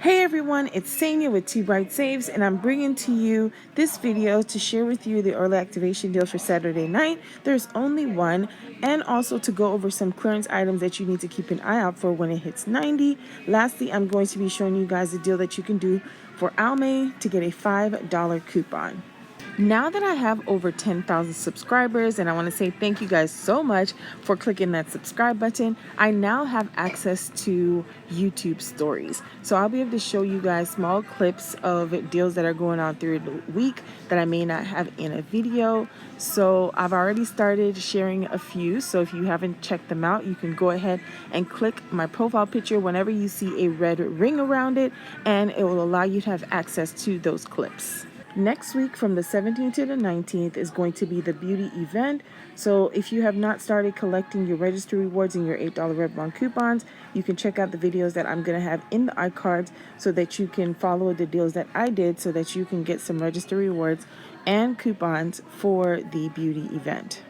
Hey everyone, it's Sanya with T Bright Saves, and I'm bringing to you this video to share with you the early activation deal for Saturday night. There's only one, and also to go over some clearance items that you need to keep an eye out for when it hits 90. Lastly, I'm going to be showing you guys a deal that you can do for Almay to get a $5 coupon. Now that I have over 10,000 subscribers, and I want to say thank you guys so much for clicking that subscribe button, I now have access to YouTube stories. So I'll be able to show you guys small clips of deals that are going on through the week that I may not have in a video. So I've already started sharing a few. So if you haven't checked them out, you can go ahead and click my profile picture whenever you see a red ring around it, and it will allow you to have access to those clips. Next week from the 17th to the 19th is going to be the beauty event. So if you have not started collecting your register rewards and your $8 Red Bond coupons, you can check out the videos that I'm going to have in the iCards so that you can follow the deals that I did so that you can get some register rewards and coupons for the beauty event.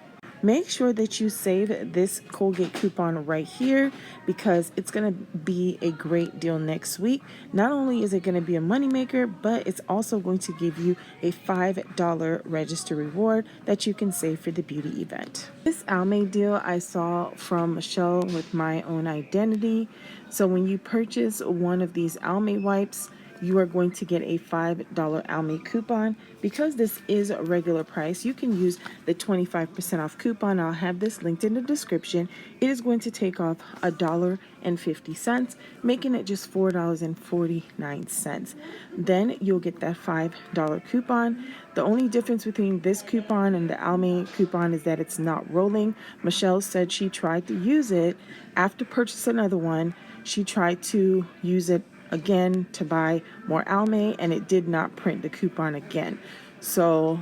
Make sure that you save this Colgate coupon right here because it's going to be a great deal next week. Not only is it going to be a moneymaker, but it's also going to give you a $5 register reward that you can save for the beauty event. This Almay deal I saw from Michelle with My Own Identity. So when you purchase one of these Almay wipes, you are going to get a $5 Almay coupon. Because this is a regular price, you can use the 25% off coupon. I'll have this linked in the description. It is going to take off $1.50, making it just $4.49. Then you'll get that $5 coupon. The only difference between this coupon and the Almay coupon is that it's not rolling. Michelle said she tried to use it after purchasing another one. She tried to use it again to buy more Almay, and it did not print the coupon again. So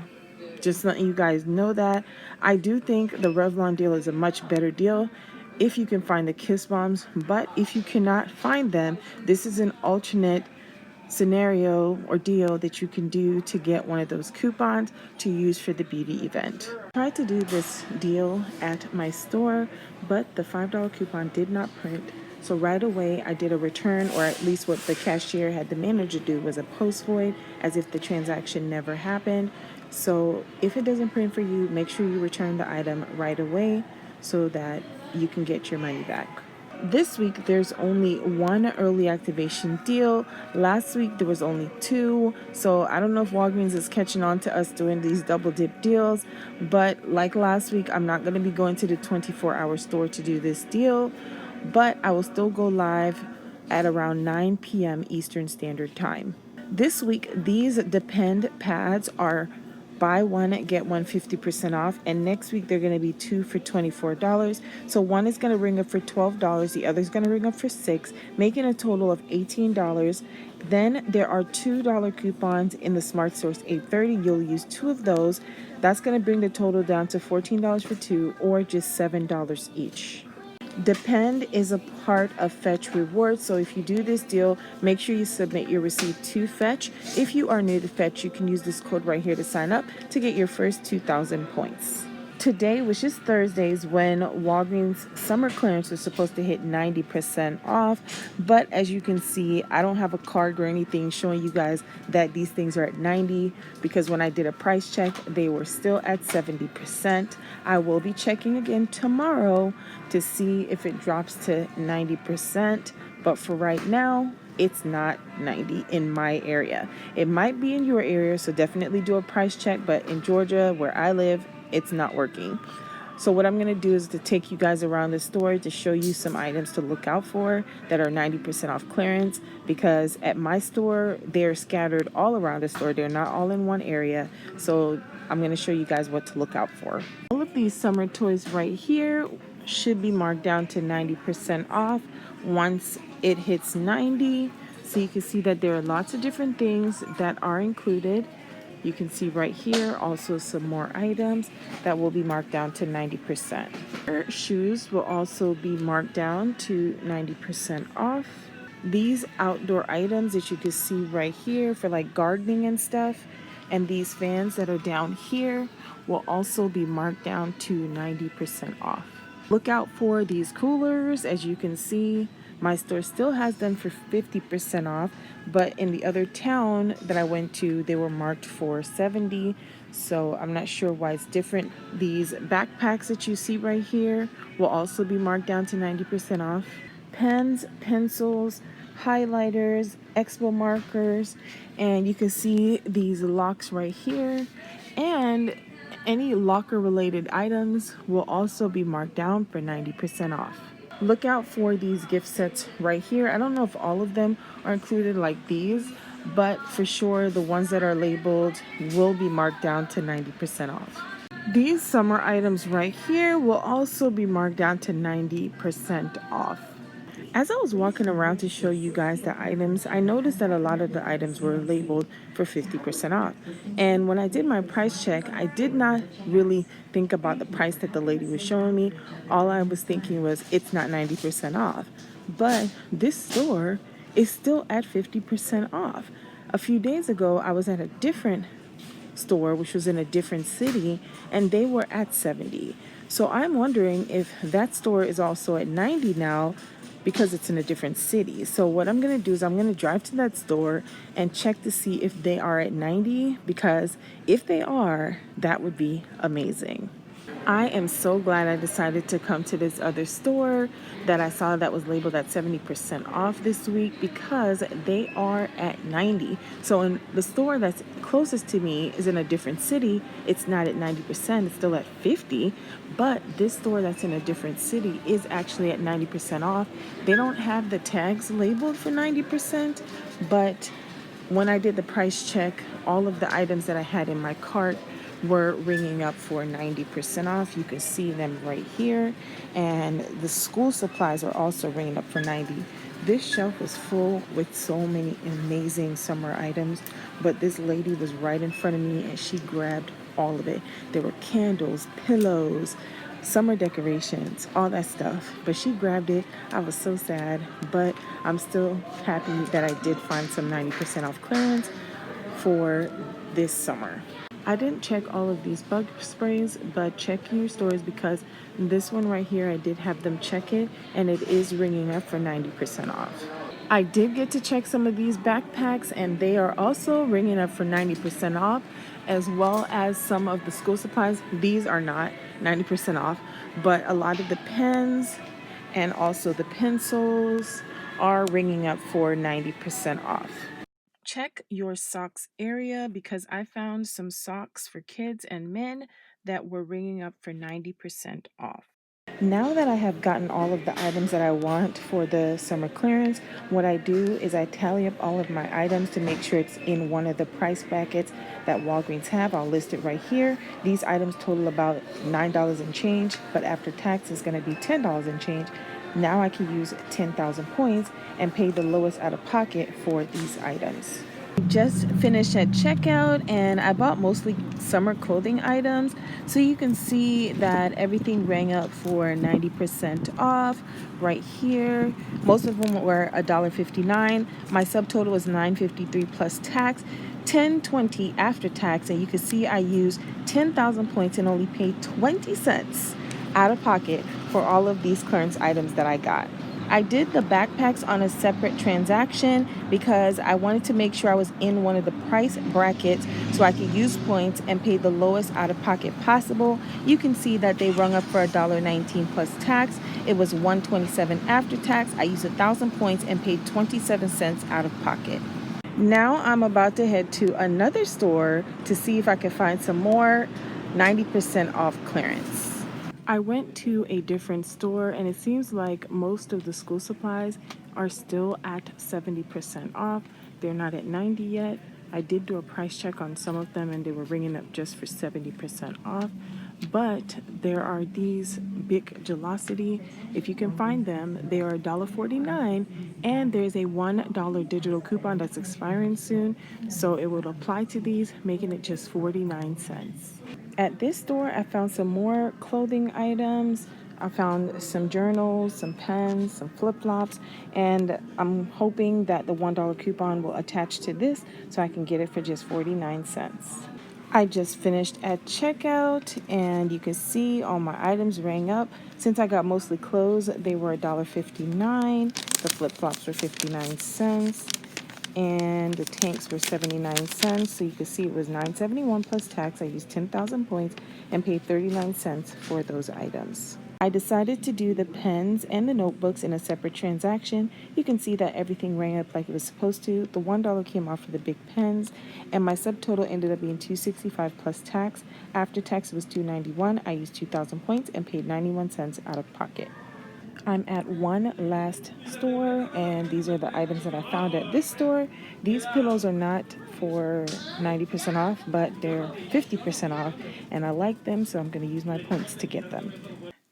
just letting you guys know that. I do think the Revlon deal is a much better deal if you can find the Kiss Bombs, but if you cannot find them, this is an alternate scenario or deal that you can do to get one of those coupons to use for the beauty event. I tried to do this deal at my store, but the $5 coupon did not print. So right away I did a return, or at least what the cashier had the manager do was a post void, as if the transaction never happened. So if it doesn't print for you, make sure you return the item right away so that you can get your money back. This week there's only one early activation deal. Last week there was only two, so I don't know if Walgreens is catching on to us doing these double dip deals, but like last week, I'm not going to be going to the 24-hour store to do this deal, but I will still go live at around 9 p.m. Eastern Standard Time. This week, these Depend pads are buy one, get one 50% off, and next week they're going to be two for $24. So one is going to ring up for $12, the other is going to ring up for $6, making a total of $18. Then there are $2 coupons in the Smart Source 830. You'll use two of those. That's going to bring the total down to $14 for two, or just $7 each. Depend is a part of Fetch Rewards, so if you do this deal, make sure you submit your receipt to Fetch. If you are new to Fetch, you can use this code right here to sign up to get your first 2,000 points. Today, which is Thursdays, when Walgreens summer clearance is supposed to hit 90% off, but as you can see, I don't have a card or anything showing you guys that these things are at 90, because when I did a price check, they were still at 70%. I will be checking again tomorrow to see if it drops to 90%, but for right now, it's not 90 in my area. It might be in your area, so definitely do a price check, but in Georgia, where I live, it's not working. So what I'm going to do is to take you guys around the store to show you some items to look out for that are 90% off clearance, because at my store, they're scattered all around the store. They're not all in one area. So I'm going to show you guys what to look out for. All of these summer toys right here should be marked down to 90% off once it hits 90. So you can see that there are lots of different things that are included. You can see right here also some more items that will be marked down to 90%. Shoes will also be marked down to 90% off. These outdoor items that you can see right here for like gardening and stuff, and these fans that are down here will also be marked down to 90% off. Look out for these coolers. As you can see, My store still has them for 50% off, but in the other town that I went to, they were marked for 70. So I'm not sure why it's different. These backpacks that you see right here will also be marked down to 90% off. Pens, pencils, highlighters, expo markers, and you can see these locks right here. And any locker related items will also be marked down for 90% off. Look out for these gift sets right here. I don't know if all of them are included like these, but for sure the ones that are labeled will be marked down to 90% off. These summer items right here will also be marked down to 90% off. As I was walking around to show you guys the items, I noticed that a lot of the items were labeled for 50% off. And when I did my price check, I did not really think about the price that the lady was showing me. All I was thinking was it's not 90% off. But this store is still at 50% off. A few days ago, I was at a different store, which was in a different city, and they were at 70. So I'm wondering if that store is also at 90 now because it's in a different city. So what I'm going to do is I'm going to drive to that store and check to see if they are at 90, because if they are, that would be amazing. I am so glad I decided to come to this other store that I saw that was labeled at 70% off this week, because they are at 90. So in the store that's closest to me is in a different city. It's not at 90%, it's still at 50. But this store that's in a different city is actually at 90% off. They don't have the tags labeled for 90%, but when I did the price check, all of the items that I had in my cart were ringing up for 90% off. You can see them right here. And the school supplies are also ringing up for 90. This shelf is full with so many amazing summer items, but this lady was right in front of me and she grabbed all of it. There were candles, pillows, summer decorations, all that stuff. But she grabbed it. I was so sad, but I'm still happy that I did find some 90% off clearance for this summer. I didn't check all of these bug sprays, but check your stores, because this one right here, I did have them check it and it is ringing up for 90% off. I did get to check some of these backpacks and they are also ringing up for 90% off, as well as some of the school supplies. These are not 90% off, but a lot of the pens and also the pencils are ringing up for 90% off. Check your socks area, because I found some socks for kids and men that were ringing up for 90% off. Now that I have gotten all of the items that I want for the summer clearance, what I do is I tally up all of my items to make sure it's in one of the price brackets that Walgreens have. I'll list it right here. These items total about $9 and change, but after tax it's going to be $10 and change. Now I can use 10,000 points and pay the lowest out of pocket for these items. Just finished at checkout and I bought mostly summer clothing items, so you can see that everything rang up for 90% off right here. Most of them were $1.59. My subtotal was $9.53 plus tax, $10.20 after tax, and you can see I used 10,000 points and only paid 20 cents out of pocket for all of these clearance items that I got. I did the backpacks on a separate transaction because I wanted to make sure I was in one of the price brackets so I could use points and pay the lowest out of pocket possible. You can see that they rung up for $1.19 plus tax. It was $1.27 after tax. I used 1,000 points and paid 27 cents out of pocket. Now I'm about to head to another store to see if I can find some more 90% off clearance. I went to a different store and it seems like most of the school supplies are still at 70% off. They're not at 90 yet. I did do a price check on some of them and they were ringing up just for 70% off. But there are these Bic Gelocity. If you can find them, they are $1.49 and there's a $1 digital coupon that's expiring soon. So it will apply to these, making it just 49 cents. At this store, I found some more clothing items. I found some journals, some pens, some flip-flops, and I'm hoping that the $1 coupon will attach to this so I can get it for just 49 cents. I just finished at checkout and you can see all my items rang up. Since I got mostly clothes, they were $1.59. The flip-flops were 59 cents. And the tanks were 79 cents. So you can see it was $9.71 plus tax. I used 10,000 points and paid 39 cents for those items. I decided to do the pens and the notebooks in a separate transaction. You can see that everything rang up like it was supposed to. The $1 came off for the Bic Pens, and my subtotal ended up being $265 plus tax. After tax, it was $291. I used 2,000 points and paid 91 cents out of pocket. I'm at one last store, and these are the items that I found at this store. These pillows are not for 90% off, but they're 50% off, and I like them, so I'm going to use my points to get them.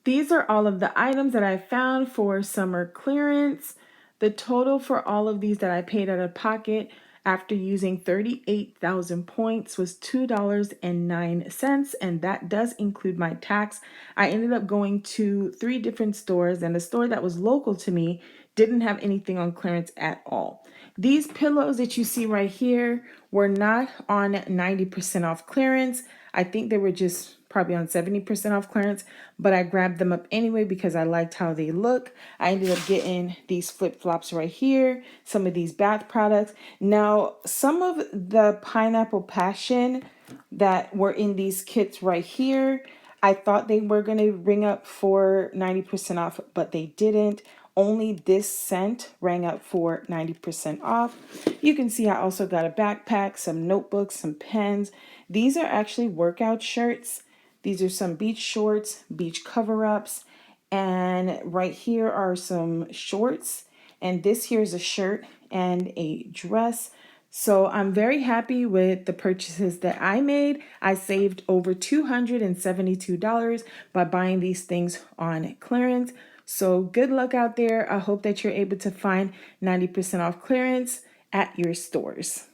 These are all of the items that I found for summer clearance. The total for all of these that I paid out of pocket after using 38,000 points was $2.09, and that does include my tax. I ended up going to 3 different stores, and the store that was local to me didn't have anything on clearance at all. These pillows that you see right here were not on 90% off clearance. I think they were just probably on 70% off clearance, but I grabbed them up anyway because I liked how they look. I ended up getting these flip-flops right here, some of these bath products. Now, some of the pineapple passion that were in these kits right here, I thought they were going to ring up for 90% off, but they didn't. Only this scent rang up for 90% off. You can see I also got a backpack, some notebooks, some pens. These are actually workout shirts. These are some beach shorts, beach cover-ups, and right here are some shorts, and this here is a shirt and a dress. So I'm very happy with the purchases that I made. I saved over $272 by buying these things on clearance. So good luck out there. I hope that you're able to find 90% off clearance at your stores.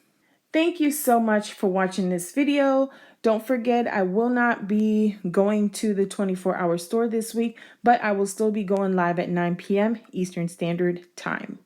Thank you so much for watching this video. Don't forget, I will not be going to the 24-hour store this week, but I will still be going live at 9 p.m. Eastern Standard Time.